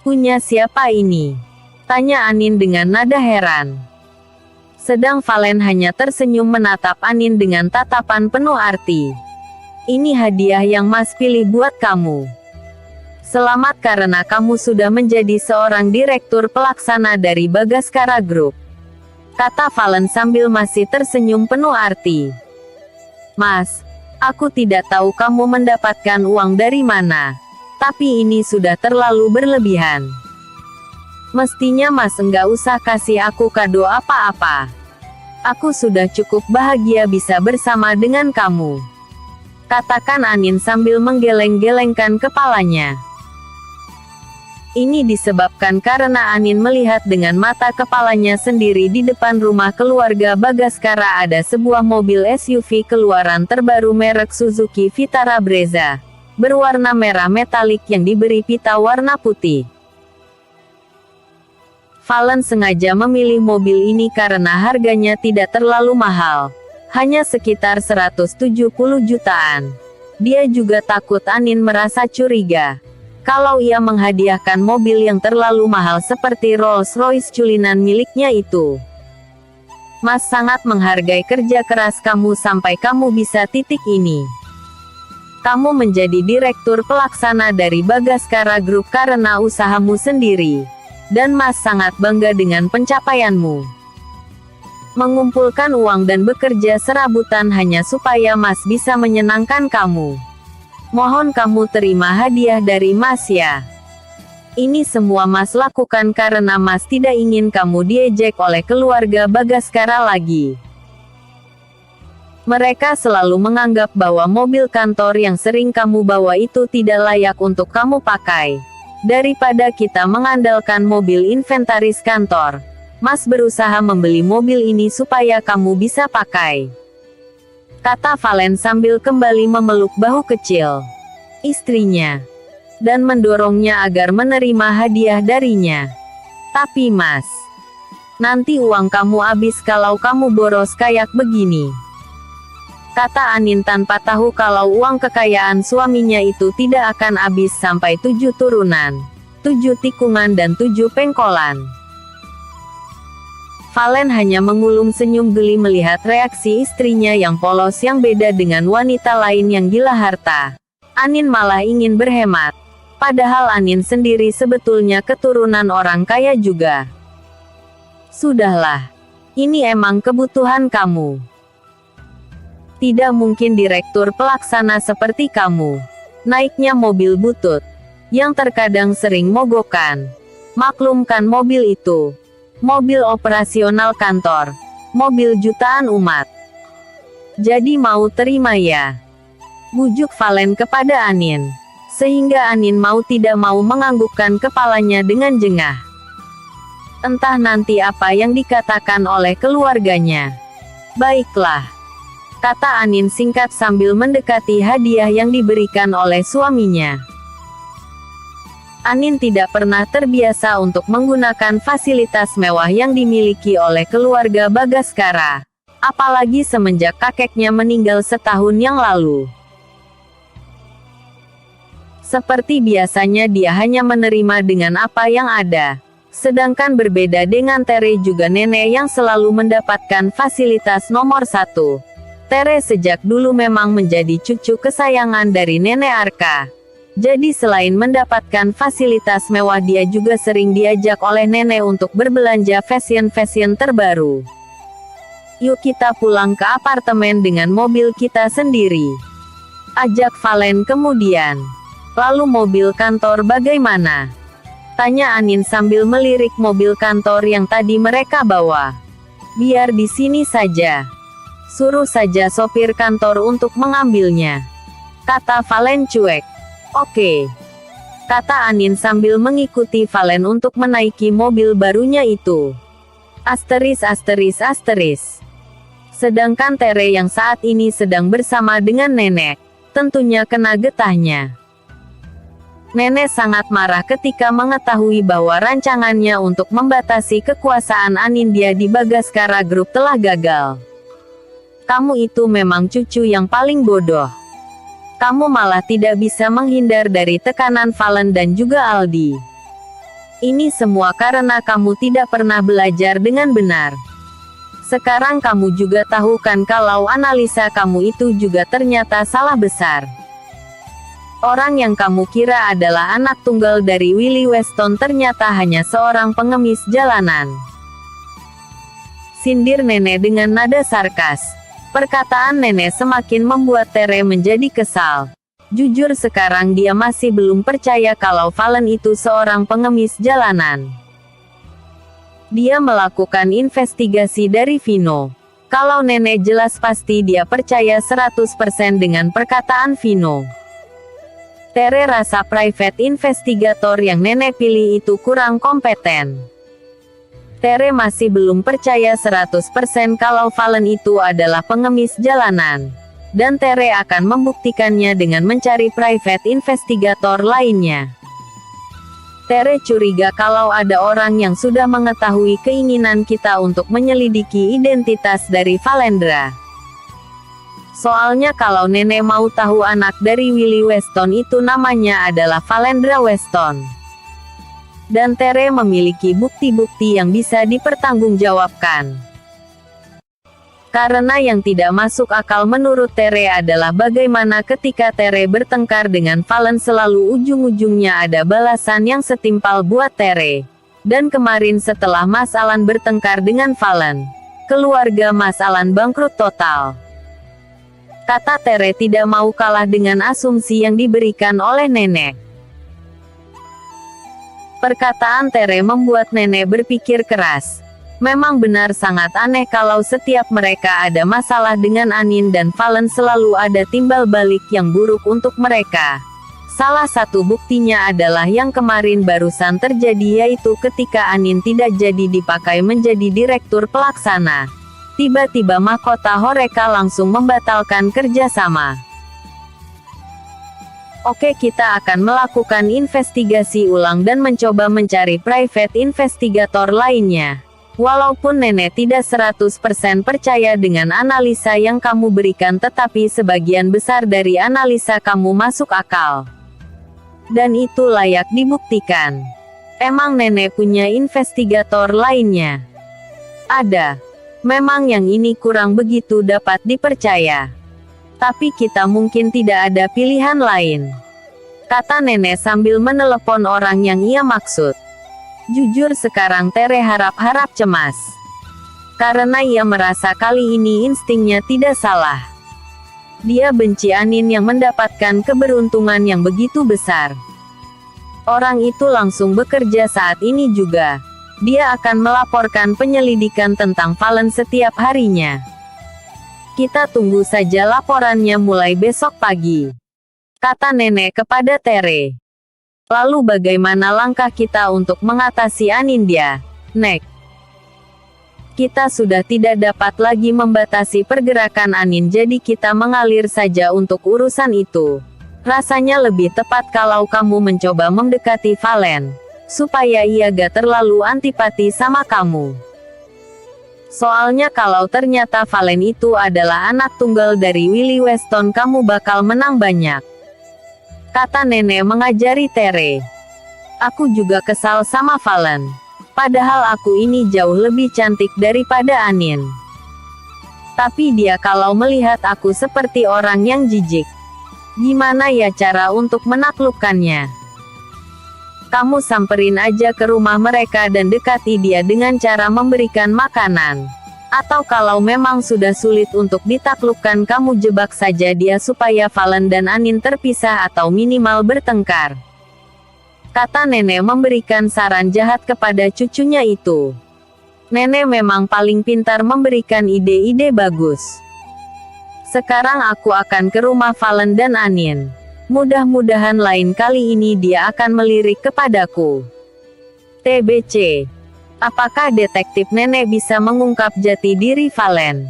Punya siapa ini? Tanya Anin dengan nada heran. Sedang Valen hanya tersenyum menatap Anin dengan tatapan penuh arti. Ini hadiah yang Mas pilih buat kamu. Selamat karena kamu sudah menjadi seorang direktur pelaksana dari Bagaskara Group. Kata Valen sambil masih tersenyum penuh arti. Mas, aku tidak tahu kamu mendapatkan uang dari mana. Tapi ini sudah terlalu berlebihan. Mestinya Mas enggak usah kasih aku kado apa-apa. Aku sudah cukup bahagia bisa bersama dengan kamu. Katakan Anin sambil menggeleng-gelengkan kepalanya. Ini disebabkan karena Anin melihat dengan mata kepalanya sendiri di depan rumah keluarga Bagaskara ada sebuah mobil SUV keluaran terbaru merek Suzuki Vitara Brezza, berwarna merah metalik yang diberi pita warna putih. Valen sengaja memilih mobil ini karena harganya tidak terlalu mahal, hanya sekitar 170 jutaan. Dia juga takut Anin merasa curiga kalau ia menghadiahkan mobil yang terlalu mahal seperti Rolls-Royce culinan miliknya itu. Mas sangat menghargai kerja keras kamu sampai kamu bisa titik ini. Kamu menjadi direktur pelaksana dari Bagaskara Group karena usahamu sendiri. Dan Mas sangat bangga dengan pencapaianmu. Mengumpulkan uang dan bekerja serabutan hanya supaya Mas bisa menyenangkan kamu. Mohon kamu terima hadiah dari Mas ya. Ini semua Mas lakukan karena Mas tidak ingin kamu diejek oleh keluarga Bagaskara lagi. Mereka selalu menganggap bahwa mobil kantor yang sering kamu bawa itu tidak layak untuk kamu pakai. Daripada kita mengandalkan mobil inventaris kantor, Mas berusaha membeli mobil ini supaya kamu bisa pakai. Kata Valen sambil kembali memeluk bahu kecil istrinya, dan mendorongnya agar menerima hadiah darinya. Tapi Mas, nanti uang kamu habis kalau kamu boros kayak begini. Kata Anin tanpa tahu kalau uang kekayaan suaminya itu tidak akan habis sampai 7 turunan, 7 tikungan dan 7 pengkolan. Valen hanya mengulum senyum geli melihat reaksi istrinya yang polos yang beda dengan wanita lain yang gila harta. Anin malah ingin berhemat. Padahal Anin sendiri sebetulnya keturunan orang kaya juga. Sudahlah. Ini emang kebutuhan kamu. Tidak mungkin direktur pelaksana seperti kamu naiknya mobil butut, yang terkadang sering mogokan. Maklumkan mobil itu. Mobil operasional kantor. Mobil jutaan umat. Jadi mau terima ya? Bujuk Valen kepada Anin. Sehingga Anin mau tidak mau menganggukkan kepalanya dengan jengah. Entah nanti apa yang dikatakan oleh keluarganya. Baiklah. Kata Anin singkat sambil mendekati hadiah yang diberikan oleh suaminya. Anin tidak pernah terbiasa untuk menggunakan fasilitas mewah yang dimiliki oleh keluarga Bagaskara. Apalagi semenjak kakeknya meninggal setahun yang lalu. Seperti biasanya dia hanya menerima dengan apa yang ada. Sedangkan berbeda dengan Tere juga nenek yang selalu mendapatkan fasilitas nomor 1. Tere sejak dulu memang menjadi cucu kesayangan dari nenek Arka. Jadi selain mendapatkan fasilitas mewah dia juga sering diajak oleh nenek untuk berbelanja fashion-fashion terbaru. Yuk kita pulang ke apartemen dengan mobil kita sendiri. Ajak Valen kemudian. Lalu mobil kantor bagaimana? Tanya Anin sambil melirik mobil kantor yang tadi mereka bawa. Biar di sini saja. Suruh saja sopir kantor untuk mengambilnya. Kata Valen cuek. Oke. Kata Anin sambil mengikuti Valen untuk menaiki mobil barunya itu. Asteris. Sedangkan Tere yang saat ini sedang bersama dengan nenek, tentunya kena getahnya. Nenek sangat marah ketika mengetahui bahwa rancangannya untuk membatasi kekuasaan Anindya di Bagaskara Group telah gagal. Kamu itu memang cucu yang paling bodoh. Kamu malah tidak bisa menghindar dari tekanan Valen dan juga Aldi. Ini semua karena kamu tidak pernah belajar dengan benar. Sekarang kamu juga tahu kan kalau analisa kamu itu juga ternyata salah besar. Orang yang kamu kira adalah anak tunggal dari Willie Weston ternyata hanya seorang pengemis jalanan. Sindir nenek dengan nada sarkas. Perkataan nenek semakin membuat Tere menjadi kesal. Jujur sekarang dia masih belum percaya kalau Valen itu seorang pengemis jalanan. Dia melakukan investigasi dari Vino. Kalau nenek jelas pasti dia percaya 100% dengan perkataan Vino. Tere rasa private investigator yang nenek pilih itu kurang kompeten. Tere masih belum percaya 100% kalau Valen itu adalah pengemis jalanan. Dan Tere akan membuktikannya dengan mencari private investigator lainnya. Tere curiga kalau ada orang yang sudah mengetahui keinginan kita untuk menyelidiki identitas dari Valendra. Soalnya kalau nenek mau tahu anak dari Willie Weston itu namanya adalah Valendra Weston. Dan Tere memiliki bukti-bukti yang bisa dipertanggungjawabkan. Karena yang tidak masuk akal menurut Tere adalah bagaimana ketika Tere bertengkar dengan Valen selalu ujung-ujungnya ada balasan yang setimpal buat Tere. Dan kemarin setelah Mas Alan bertengkar dengan Valen, keluarga Mas Alan bangkrut total. Kata Tere tidak mau kalah dengan asumsi yang diberikan oleh nenek. Perkataan Tere membuat nenek berpikir keras. Memang benar sangat aneh kalau setiap mereka ada masalah dengan Anin dan Valen selalu ada timbal balik yang buruk untuk mereka. Salah satu buktinya adalah yang kemarin barusan terjadi yaitu ketika Anin tidak jadi dipakai menjadi direktur pelaksana. Tiba-tiba mahkota Horeca langsung membatalkan kerjasama. Oke, kita akan melakukan investigasi ulang dan mencoba mencari private investigator lainnya. Walaupun nenek tidak 100% percaya dengan analisa yang kamu berikan tetapi sebagian besar dari analisa kamu masuk akal. Dan itu layak dibuktikan. Emang nenek punya investigator lainnya? Ada. Memang yang ini kurang begitu dapat dipercaya. Tapi kita mungkin tidak ada pilihan lain. Kata nenek sambil menelepon orang yang ia maksud. Jujur sekarang Tere harap-harap cemas. Karena ia merasa kali ini instingnya tidak salah. Dia benci Anin yang mendapatkan keberuntungan yang begitu besar. Orang itu langsung bekerja saat ini juga. Dia akan melaporkan penyelidikan tentang Valen setiap harinya. Kita tunggu saja laporannya mulai besok pagi. Kata nenek kepada Tere. Lalu bagaimana langkah kita untuk mengatasi Anindya, Nek? Kita sudah tidak dapat lagi membatasi pergerakan Anin jadi kita mengalir saja untuk urusan itu. Rasanya lebih tepat kalau kamu mencoba mendekati Valen, supaya ia gak terlalu antipati sama kamu. Soalnya kalau ternyata Valen itu adalah anak tunggal dari Willie Weston kamu bakal menang banyak. Kata nenek mengajari Tere. Aku juga kesal sama Valen. Padahal aku ini jauh lebih cantik daripada Anin. Tapi dia kalau melihat aku seperti orang yang jijik. Gimana ya cara untuk menaklukkannya? Kamu samperin aja ke rumah mereka dan dekati dia dengan cara memberikan makanan. Atau kalau memang sudah sulit untuk ditaklukkan kamu jebak saja dia supaya Valen dan Anin terpisah atau minimal bertengkar. Kata nenek memberikan saran jahat kepada cucunya itu. Nenek memang paling pintar memberikan ide-ide bagus. Sekarang aku akan ke rumah Valen dan Anin. Mudah-mudahan lain kali ini dia akan melirik kepadaku. TBC. Apakah detektif nenek bisa mengungkap jati diri Valen?